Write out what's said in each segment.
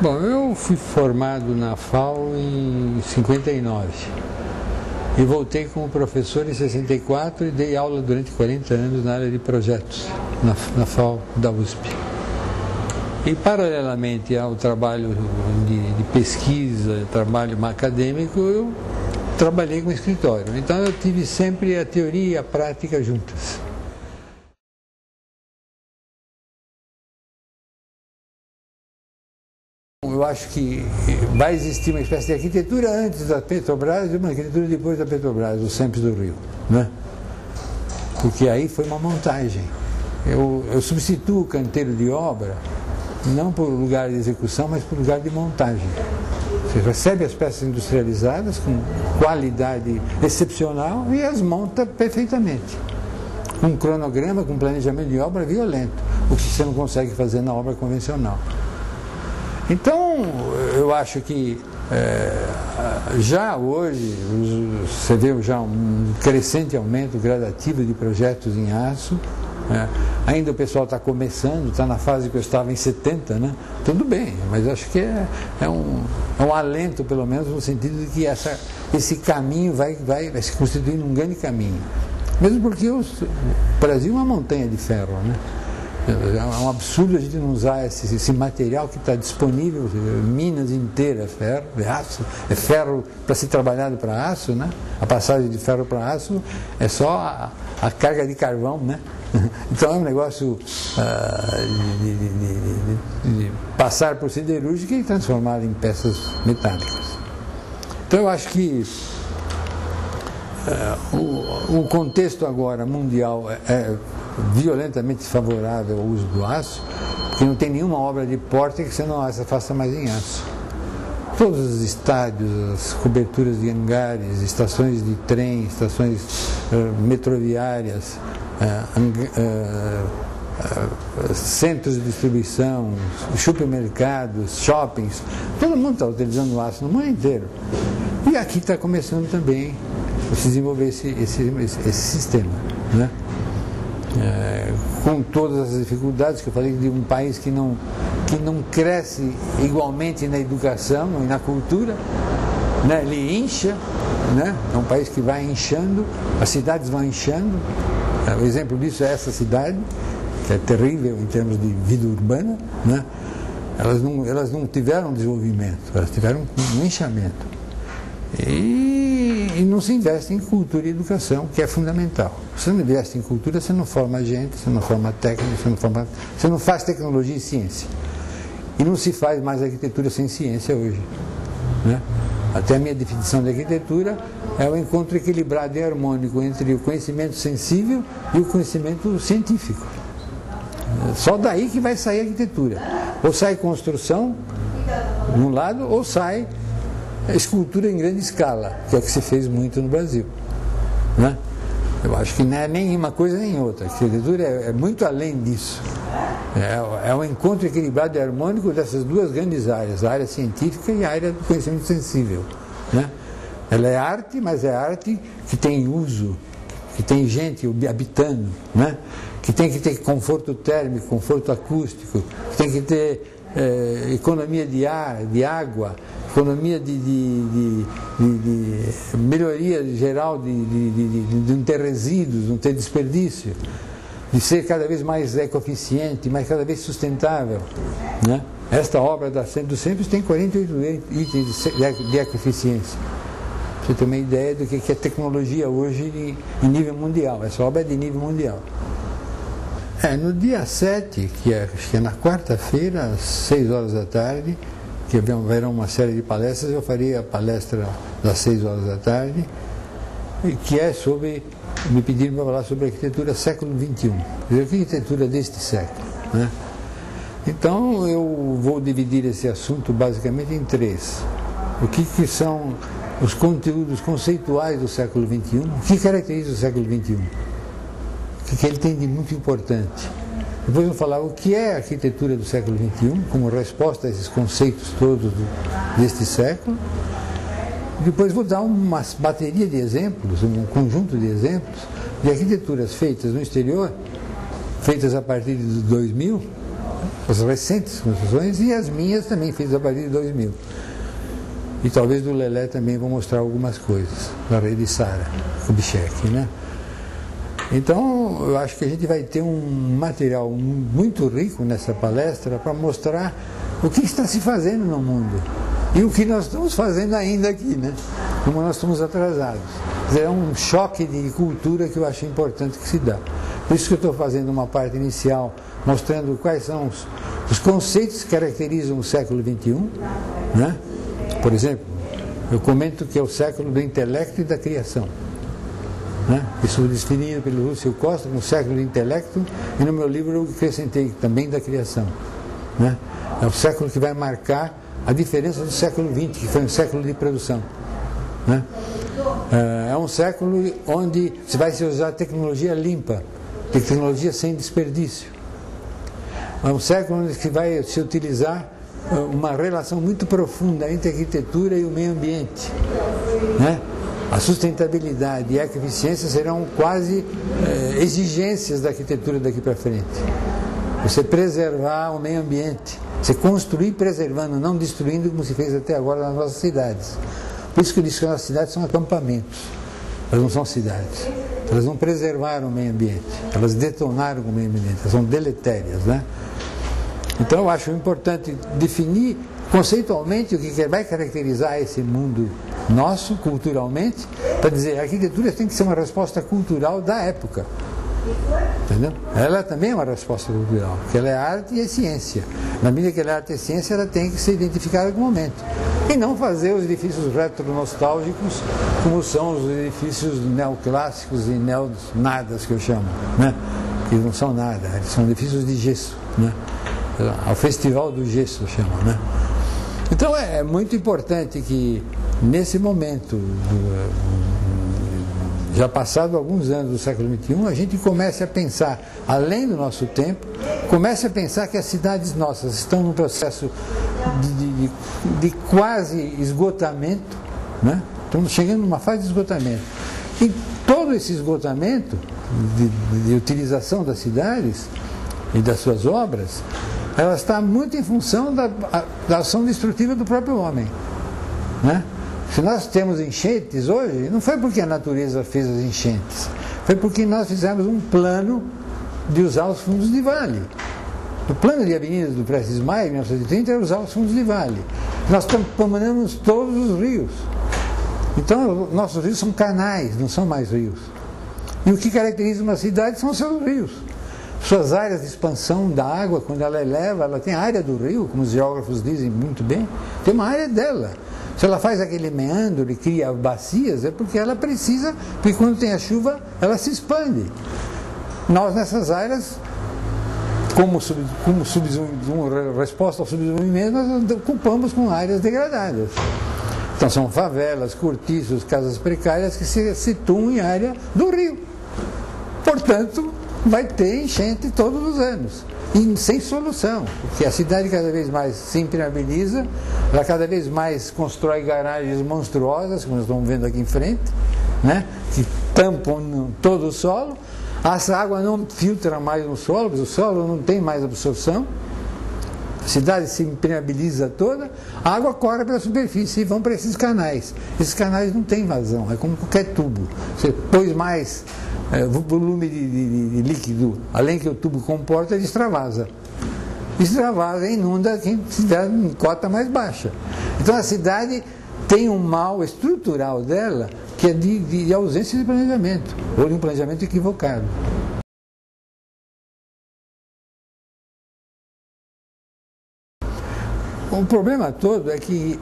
Bom, eu fui formado na FAO em 59 e voltei como professor em 64 e dei aula durante 40 anos na área de projetos na FAO da USP. E paralelamente ao trabalho de pesquisa, trabalho acadêmico, eu trabalhei com escritório. Então eu tive sempre a teoria e a prática juntas. Eu acho que vai existir uma espécie de arquitetura antes da Petrobras e uma arquitetura depois da Petrobras, o SEMPS do Rio, né? Porque aí foi uma montagem. Eu substituo o canteiro de obra não por lugar de execução, mas por lugar de montagem. Você recebe as peças industrializadas com qualidade excepcional e as monta perfeitamente. Com um cronograma, com um planejamento de obra violento, o que você não consegue fazer na obra convencional. Então, eu acho que já hoje você vê já um crescente aumento gradativo de projetos em aço. Ainda o pessoal está começando, está na fase que eu estava em 70, né? Tudo bem, mas acho que é um alento, pelo menos, no sentido de que esse caminho vai se constituir um grande caminho. Mesmo porque o Brasil é uma montanha de ferro, né? É um absurdo a gente não usar esse material que está disponível, Minas inteira é ferro, é aço, é ferro para ser trabalhado para aço, né? A passagem de ferro para aço é só a carga de carvão, né? Então é um negócio de passar por siderúrgica e transformar em peças metálicas. Então eu acho que o contexto agora mundial é violentamente favorável ao uso do aço, porque não tem nenhuma obra de porte que você não faça mais em aço. Todos os estádios, as coberturas de hangares, estações de trem, estações metroviárias, centros de distribuição, supermercados, shoppings, todo mundo está utilizando o aço no mundo inteiro. E aqui está começando também a se desenvolver esse sistema, né? Com todas as dificuldades que eu falei, de um país que não cresce igualmente na educação e na cultura, né? Ele incha, né? É um país que vai inchando, as cidades vão inchando. O exemplo disso é essa cidade, que é terrível em termos de vida urbana, né? Elas não tiveram desenvolvimento, elas tiveram um inchamento. E não se investe em cultura e educação, que é fundamental. Se não investe em cultura, você não forma gente, você não forma técnica, você não faz tecnologia e ciência. E não se faz mais arquitetura sem ciência hoje, né? Até a minha definição de arquitetura é o encontro equilibrado e harmônico entre o conhecimento sensível e o conhecimento científico. Só daí que vai sair a arquitetura. Ou sai construção, de um lado, ou sai escultura em grande escala, que é o que se fez muito no Brasil, né? Eu acho que não é nem uma coisa nem outra. A arquitetura é muito além disso. É um encontro equilibrado e harmônico dessas duas grandes áreas, a área científica e a área do conhecimento sensível, né? Ela é arte, mas é arte que tem uso, que tem gente habitando, né? Que tem que ter conforto térmico, conforto acústico, que tem que ter economia de ar, de água, economia de melhoria geral de não ter resíduos, não ter desperdício, de ser cada vez mais ecoeficiente, mas cada vez sustentável, né? Esta obra do SEMPS tem 48 itens de ecoeficiência. Pra você ter uma ideia do que é tecnologia hoje em nível mundial. Essa obra é de nível mundial. No dia 7, acho que é na quarta-feira, às 6 horas da tarde, que haverá uma série de palestras, eu farei a palestra das 6 horas da tarde, que é me pediram para falar sobre a arquitetura século XXI, a arquitetura deste século, né? Então eu vou dividir esse assunto basicamente em 3. O que são os conteúdos conceituais do século XXI, o que caracteriza o século XXI, o que ele tem de muito importante. Depois vou falar o que é a arquitetura do século XXI, como resposta a esses conceitos todos deste século. Depois vou dar uma bateria de exemplos, um conjunto de exemplos de arquiteturas feitas no exterior, feitas a partir de 2000, as recentes construções e as minhas também fiz a partir de 2000. E talvez do Lelé também vou mostrar algumas coisas, da rede Sara Kubitschek, né? Então, eu acho que a gente vai ter um material muito rico nessa palestra para mostrar o que está se fazendo no mundo e o que nós estamos fazendo ainda aqui, né? Como nós estamos atrasados. É um choque de cultura que eu acho importante que se dá. Por isso que eu estou fazendo uma parte inicial, mostrando quais são os conceitos que caracterizam o século XXI, né? Por exemplo, eu comento que é o século do intelecto e da criação, né? Isso foi definido pelo Lúcio Costa como o século do intelecto, e no meu livro eu acrescentei também da criação, né? É o século que vai marcar a diferença do século XX, que foi um século de produção, né? É um século onde se vai se usar tecnologia limpa, tecnologia sem desperdício. É um século onde se vai se utilizar uma relação muito profunda entre a arquitetura e o meio ambiente, né? A sustentabilidade e a eficiência serão quase exigências da arquitetura daqui para frente. Você preservar o meio ambiente, você construir preservando, não destruindo, como se fez até agora nas nossas cidades. Por isso que eu disse que as cidades são acampamentos, elas não são cidades. Elas não preservaram o meio ambiente, elas detonaram o meio ambiente, elas são deletérias, né? Então eu acho importante definir conceitualmente o que vai caracterizar esse mundo nosso, culturalmente, para dizer, a arquitetura tem que ser uma resposta cultural da época. Entendeu? Ela também é uma resposta cultural, porque ela é arte e é ciência. Na medida que ela é arte e ciência, ela tem que ser identificada com o momento. E não fazer os edifícios retro-nostálgicos, como são os edifícios neoclássicos e neo-nadas, que eu chamo, né? Que não são nada, eles são edifícios de gesso, né? Ao Festival do Gesso chama, né? Então é muito importante que nesse momento, já passado alguns anos do século XXI, a gente comece a pensar além do nosso tempo, comece a pensar que as cidades nossas estão num processo de quase esgotamento, né? Estamos chegando numa fase de esgotamento. E todo esse esgotamento de utilização das cidades e das suas obras, ela está muito em função da ação destrutiva do próprio homem, né? Se nós temos enchentes hoje, não foi porque a natureza fez as enchentes, foi porque nós fizemos um plano de usar os fundos de vale. O plano de avenidas do Prestes Maia, em 1930, era usar os fundos de vale. Nós contaminamos todos os rios. Então, nossos rios são canais, não são mais rios. E o que caracteriza uma cidade são os seus rios. Suas áreas de expansão da água, quando ela eleva, ela tem a área do rio, como os geógrafos dizem muito bem, tem uma área dela. Se ela faz aquele meandro e cria bacias, é porque ela precisa, porque quando tem a chuva, ela se expande. Nós, nessas áreas, como resposta ao subdesenvolvimento, nós ocupamos com áreas degradadas. Então são favelas, cortiços, casas precárias que se situam em área do rio. Portanto, vai ter enchente todos os anos, e sem solução, porque a cidade cada vez mais se impermeabiliza, ela cada vez mais constrói garagens monstruosas, como nós estamos vendo aqui em frente, né? Que tampam todo o solo, essa água não filtra mais no solo, porque o solo não tem mais absorção, a cidade se impermeabiliza toda, a água corre pela superfície e vão para esses canais. Esses canais não têm vazão, é como qualquer tubo. Você pôs mais volume de líquido, além que o tubo comporta, ele extravasa. Extravasa e inunda quem estiver em cota mais baixa. Então a cidade tem um mal estrutural dela que é de ausência de planejamento, ou de um planejamento equivocado. O problema todo é que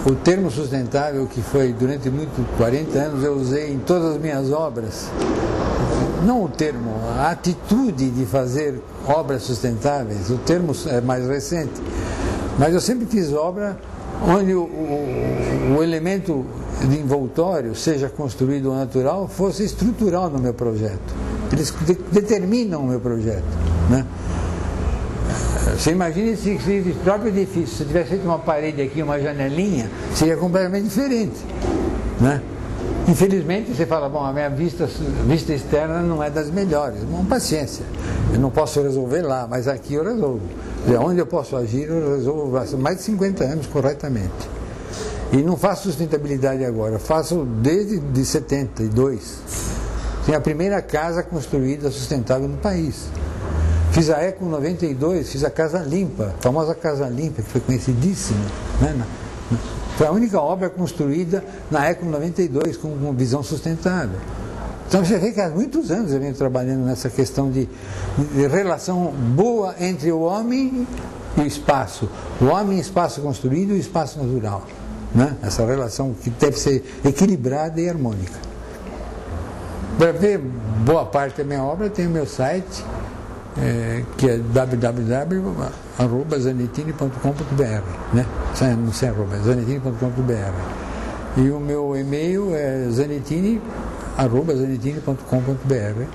o termo sustentável, que foi durante 40 anos eu usei em todas as minhas obras, não o termo, a atitude de fazer obras sustentáveis, o termo é mais recente, mas eu sempre fiz obra onde o elemento de envoltório, seja construído ou natural, fosse estrutural no meu projeto. Eles determinam o meu projeto, né? Você imagina se esse próprio edifício, se tivesse feito uma parede aqui, uma janelinha, seria completamente diferente, né? Infelizmente, você fala, bom, a minha vista externa não é das melhores. Bom, paciência, eu não posso resolver lá, mas aqui eu resolvo. Onde eu posso agir, eu resolvo há mais de 50 anos corretamente. E não faço sustentabilidade agora, faço desde de 72. Tem a primeira casa construída sustentável no país. Fiz a Eco 92, fiz a Casa Limpa, a famosa Casa Limpa, que foi conhecidíssima, né? Foi a única obra construída na Eco 92 com visão sustentável. Então você vê que há muitos anos eu venho trabalhando nessa questão de relação boa entre o homem e o espaço. O homem e espaço construído e o espaço natural. Né? Essa relação que deve ser equilibrada e harmônica. Para ver boa parte da minha obra, tem o meu site, que é www.zanetini.com.br, né? Não sei arroba, zanetini.com.br. E o meu e-mail é zanetini@zanetini.com.br.